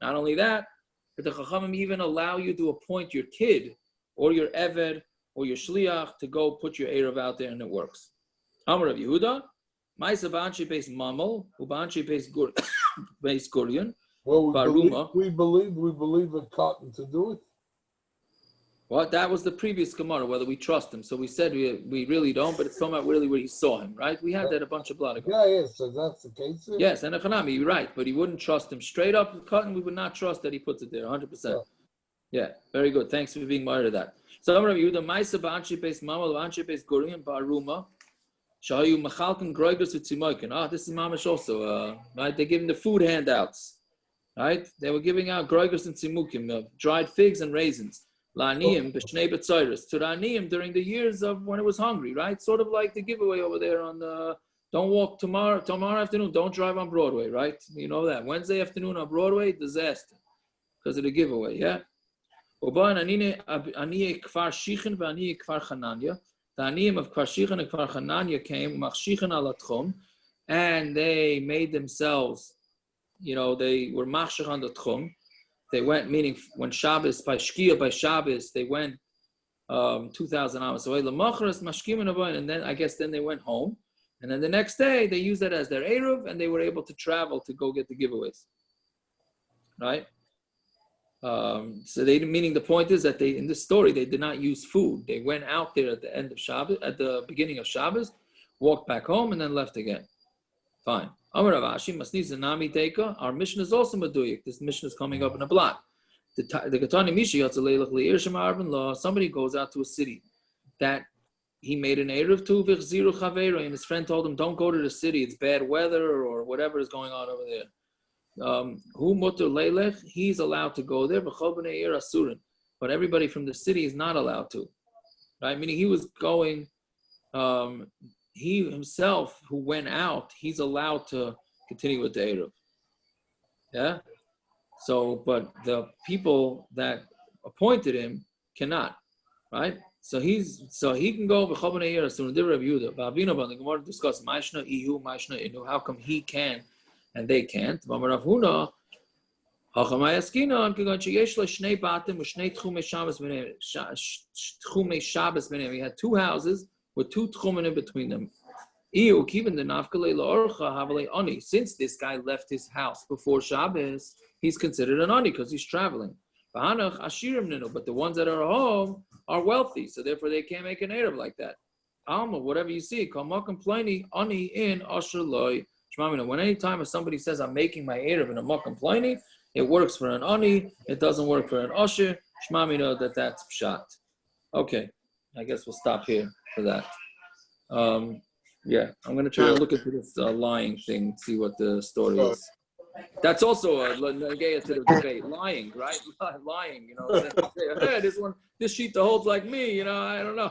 Not only that, but the chachamim even allow you to appoint your kid or your eved or your shliach to go put your eruv out there, and it works. Amar of Yehuda, ma'isa b'anshi beis mamel u'b'anshi beis gurion. Well, we believe in cotton to do it. Well, that was the previous Gemara, whether we trust him. So we said we really don't, but it's talking about really where he saw him, right? We had that a bunch of blood ago. Yeah, so that's the case. Yes, and Echanami, you're right, but he wouldn't trust him. Straight up cotton, we would not trust that he puts it there, 100%. Yeah, very good. Thanks for being minded of that. So I'm going to you the Maisa Ba'anchi Beis Mamal, Ba'anchi Beis Gurian, Ba'aruma, Shayu Machalkan Groigos with Tzimoikin. Ah, this is Mamish also, right? They're giving the food handouts, right? They were giving out Groigos and Tzimukim, dried figs and raisins. La'aniyim, b'shnei b'tzoyres, to La'aniyim during the years of when it was hungry, right? Sort of like the giveaway over there on the, don't walk tomorrow afternoon, don't drive on Broadway, right? You know that. Wednesday afternoon on Broadway, disaster, because of the giveaway, yeah? Uban aniyeh kfar shichin v'aniyeh kfar chananya. The aniyim of kfar shichin and kfar chananya came, machshichin al techum, and they made themselves, they were machshich on the techum. They went, meaning when Shabbos, by shkia, by Shabbos, they went 2,000 amos away. And then I guess they went home. And then the next day, they used that as their eruv, and they were able to travel to go get the giveaways. Right? So meaning the point is that in this story, they did not use food. They went out there at the end of Shabbos, at the beginning of Shabbos, walked back home, and then left again. Fine. Our Mishnah is also meduyik. This Mishnah is coming up in a block. Somebody goes out to a city that he made an eruv to, and his friend told him, don't go to the city, it's bad weather or whatever is going on over there. He's allowed to go there, but everybody from the city is not allowed to. Right? Meaning he was going, he himself who went out, he's allowed to continue with the eruv. Yeah? So, but the people that appointed him cannot, right? So he can go b'chol b'nei Eir soon. The Rav Yehuda, Ba'avino, but the Gemara discuss Mishna ihu, Mishna inu. How come he can and they can't? Rav Huna, hachamay askinon kigon sheyesh lo shnei batim u'shnei techumei shabbos b'neim. Techumei shabbos b'neim. He had two houses with two techumim in between them. Since this guy left his house before Shabbos, he's considered an ani because he's traveling. But the ones that are at home are wealthy, so therefore they can't make an eruv like that. Alma, whatever you see, ani in asher loy. When any time if somebody says I'm making my eruv in a makam pliny, it works for an ani, it doesn't work for an asher. Shmamina that's pshat. Okay, I guess we'll stop here for that. Yeah, I'm going to try and look into this lying thing, see what the story is. That's also a negaya to the debate. Lying, right? Lying, this sheet holds like me, I don't know.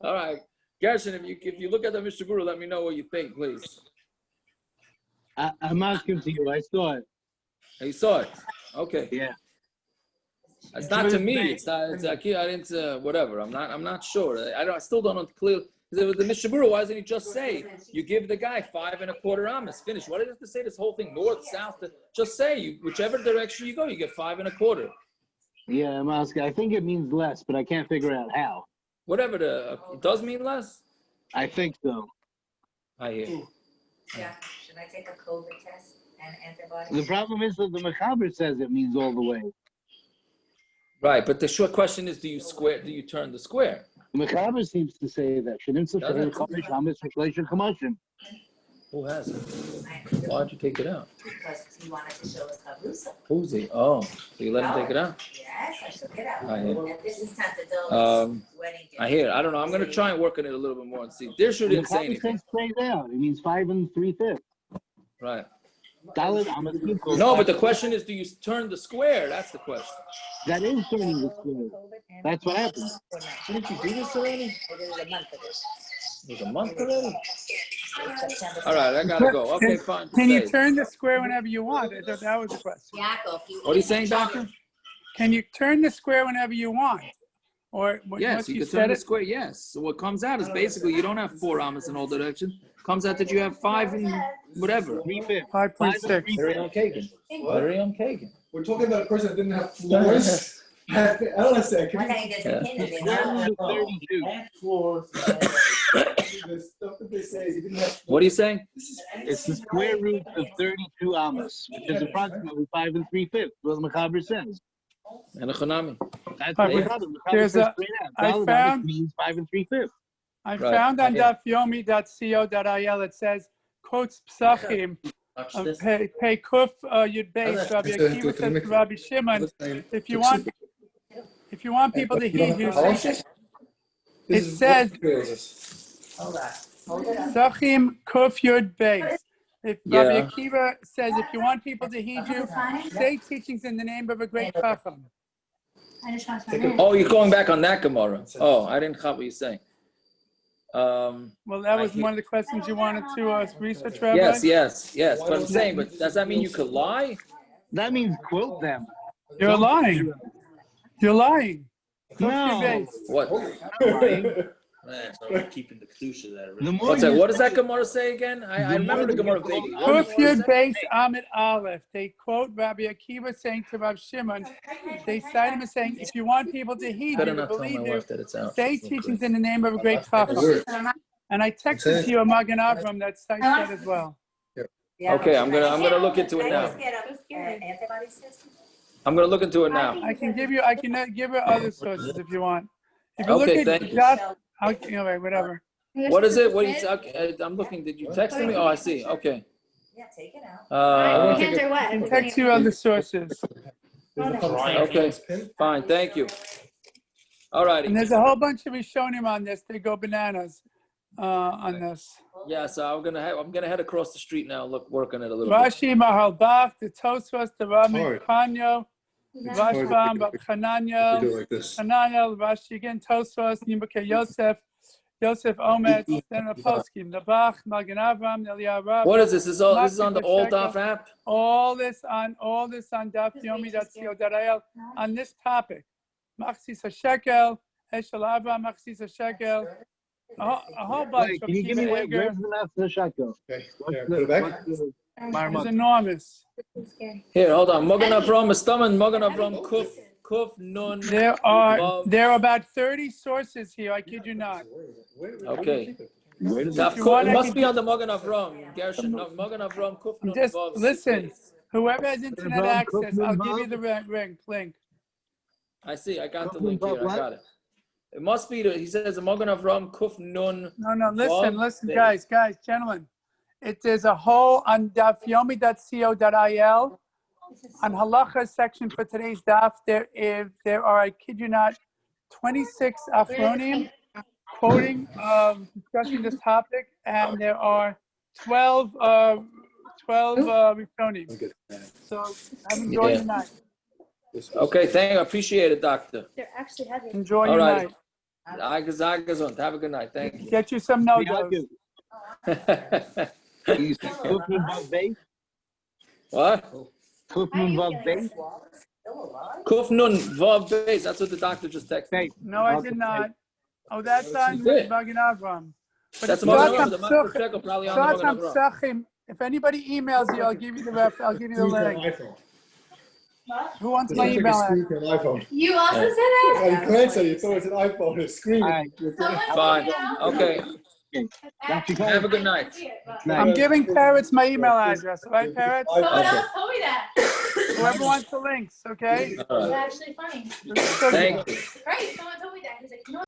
All right. Gershon, if you look at the Mishnah Berurah, let me know what you think, please. I'm asking to you. I saw it. You saw it? Okay. Yeah. It's not to me. It's I didn't, whatever. I'm not sure. I still don't know clearly. The Mishnah Berurah, why doesn't he just say, you give the guy 5 1/4 amos, finish? Why do you have to say this whole thing, north, south? Just say, whichever direction you go, you get 5 1/4. Yeah, I'm asking. I think it means less, but I can't figure out how. Whatever, it does mean less? I think so. I hear. Yeah, should I take a COVID test and antibodies? The problem is that the Mechaber says it means all the way. Right, but the short question is, do you turn the square? The Mechaber seems to say that. Who has it? Why'd you take it out? Because he wanted to show us Chavrusa. Who's he? Oh, so you let him take it out? Yes, I took it out. I hear. And this is Tantadol's wedding gift. I hear. I don't know. I'm going to try and work on it a little bit more and see. There should didn't say anything. Straight out. It means 5 3/5. Right. No, but the question is, do you turn the square? That's the question. That is turning the square. That's what happened. Didn't you do this already? It is a month ago. It was a month already? All right, I gotta go. Okay, fine. Can you Say it. turn the square whenever you want? I thought that was the question. What are you saying, doctor? Can you turn the square whenever you want? Or Yes, once you you can set turn the it? square. Yes. So what comes out is basically you don't have 4 Amos in all directions. Comes out that you have 5 and whatever. 5.6. Very on Kagan. Very on Kagan. We're talking about a person that didn't have floors. I don't understand. Can What are you saying? It's the square root of 32 Amos, which is approximately 5 3/5. What the Mechaber says. And a Chanami. That's Right, the but Mechaber. there's Mechaber says a- straight out. I Daled found- Amos means 5 3/5. I Right. found on Yeah. dafyomi.co.il it says, quotes Psachim, pay kuf yud beis, Rabbi Akiva says to Rabbi Shimon, if you want people to heed you, it says, Psachim kuf yud beis. If Rabbi Yeah. Akiva says, if you want people to heed you, say teachings in the name of a great techum. Oh, you're going back on that Gemara. Oh, I didn't have what you're saying. Well, that was one of the questions you wanted to research, Rabbi? Yes. But I'm saying, but does that mean you could lie? That means quote them. You're lying. You're lying. No. What? Keeping the kedusha there. What's that? What does that Gemara say again? I remember the Gemara vaguely. Kuf Yud Beis Amud Aleph. They quote Rabbi Akiva saying to Rav Shimon, they cite him as saying, if you want people to heed Better you, to not tell believe my you, wife that it's out. say teachings in the name of a great techum. And I texted to you a Magen Avram that cites that as well. Okay, I'm gonna look into it now. I'm gonna look into it now. I can give you other sources if you want. If you Okay, look at thank you. whatever. What is it? What are you? Okay, I'm looking. Did you text me? Oh, I see. Okay. Yeah, take it out. I can text you other sources. Okay. Fine. Thank you. All righty. And there's a whole bunch of Rishonim on this. They go bananas on this. Yeah. So I'm gonna head across the street now. Work on it a little bit. Rashi, Mahalbach, the Tosfos, the Rami, Kanyo, Rashbam, Chananya, Chananya, Rashi again, Tosfos, Nimbuke Yosef Omet, then the Poskim, the Bach, Magen Avram, Eliyahu. What is this? This is on the All Daf app. All this on Daf Yomi.co.il on this topic. Machzis HaShekel, Eshel Avram, Machzis HaShekel, a whole bunch. Wait, can you give me where's the math of the shekel? It's enormous. Here, hold on. Mogan Avram, Staman, Mogan Avram, Kuf, Nun. There are about 30 sources here. I kid you not. Okay. It must be on the Mogan Avram. Gershon, Mogan Avram, Kuf, Nun. Just listen. Whoever has internet access, I'll give you the link. I see. I got the link here. I got it. It must be. He says Mogan Avram, Kuf, Nun. No. Listen, guys, gentlemen. It is a whole on Daf Yomi.co.il. On halacha section for today's daf, there are, I kid you not, 26 achronim quoting, discussing this topic, and there are 12 rishonim. So have enjoyed your night. Okay, thank you. I appreciate it, doctor. Enjoy your night. Have a good night. Thank you. Get you some no-dos. What? Kuf Nun Vav Beis? Kuf Nun Vav Beis. That's what the doctor just texted me. No, I did not. Oh, that's on Magen Avram. But That's it Magen starts Avram. The Magen Shekel probably on the Magen Avram. Psachim. If anybody emails you, I'll give you the link. Who wants my email address? You also said that? You glanced at it, you thought it's an iPhone, a screen. Fine. Okay. Have a good night. I'm giving Parrots my email address, right, Parrots? Someone else told me that. Whoever wants the links, okay? It's actually funny. Thank you. Right, someone told me that. He's like, you know